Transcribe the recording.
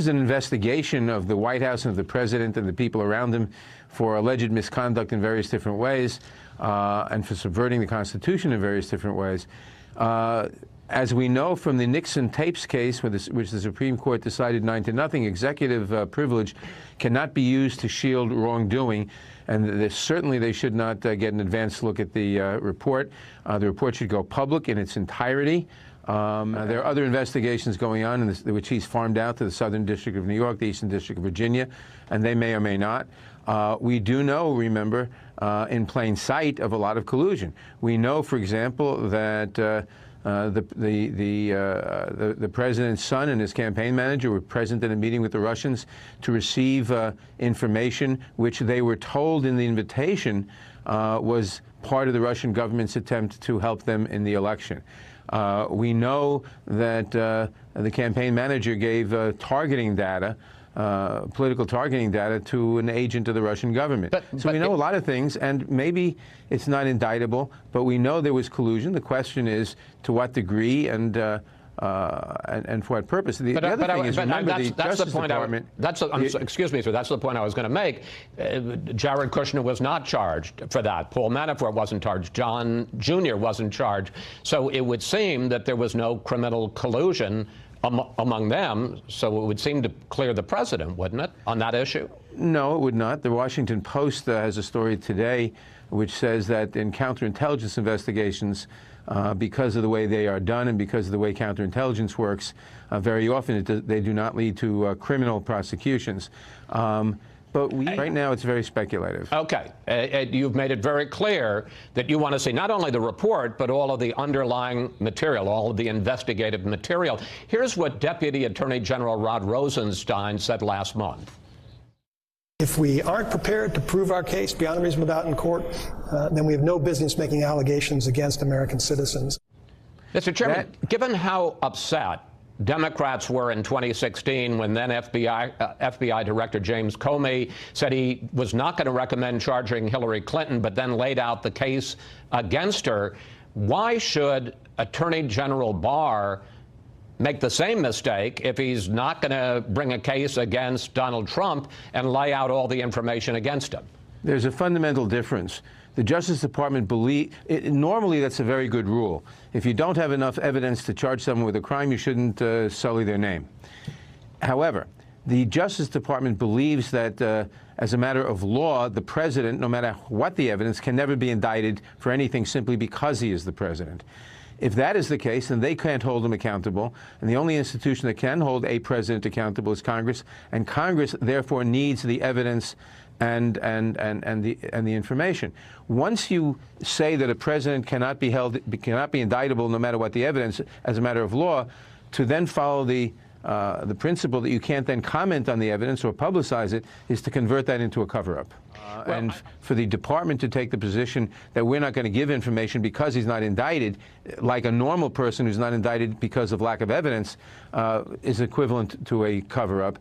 This is an investigation of the White House and of the president and the people around him for alleged misconduct in various different ways and for subverting the Constitution in various different ways. As we know from the Nixon tapes case, which the Supreme Court decided 9-0, executive privilege cannot be used to shield wrongdoing, and certainly they should not get an advanced look at the report. The report should go public in its entirety. There are other investigations going on in which he's farmed out to the Southern District of New York, the Eastern District of Virginia, and they may or may not. We do know, remember, in plain sight of a lot of collusion. We know, for example, that the president's son and his campaign manager were present in a meeting with the Russians to receive information which they were told in the invitation was part of the Russian government's attempt to help them in the election. We know that the campaign manager gave targeting data, political targeting data, to an agent of the Russian government. So we know a lot of things, and maybe it's not indictable, but we know there was collusion. The question is to what degree and for what purpose. The other thing is, remember, the Justice Department. Excuse me, sir. That's the point I was going to make. Jared Kushner was not charged for that. Paul Manafort wasn't charged. John Jr. wasn't charged. So it would seem that there was no criminal collusion among them. So it would seem to clear the president, wouldn't it, on that issue? No, it would not. The Washington Post has a story today which says that in counterintelligence investigations, because of the way they are done and because of the way counterintelligence works, very often they do not lead to criminal prosecutions. But right now it's very speculative. Okay. You've made it very clear that you want to see not only the report, but all of the underlying material, all of the investigative material. Here's what Deputy Attorney General Rod Rosenstein said last month. If we aren't prepared to prove our case beyond a reasonable doubt in court, then we have no business making allegations against American citizens. Mr. Chairman, given how upset Democrats were in 2016 when then FBI Director James Comey said he was not going to recommend charging Hillary Clinton, but then laid out the case against her, why should Attorney General Barr make the same mistake if he's not going to bring a case against Donald Trump and lay out all the information against him? There's a fundamental difference. The Justice Department normally that's a very good rule. If you don't have enough evidence to charge someone with a crime, you shouldn't sully their name. However, the Justice Department believes that as a matter of law, the president, no matter what the evidence, can never be indicted for anything simply because he is the president. If that is the case, then they can't hold him accountable, and the only institution that can hold a president accountable is Congress, and Congress therefore needs the evidence and the information. Once you say that a president cannot be indictable no matter what the evidence as a matter of law, to then follow the principle that you can't then comment on the evidence or publicize it is to convert that into a cover-up. And for the department to take the position that we're not going to give information because he's not indicted, like a normal person who's not indicted because of lack of evidence, is equivalent to a cover-up.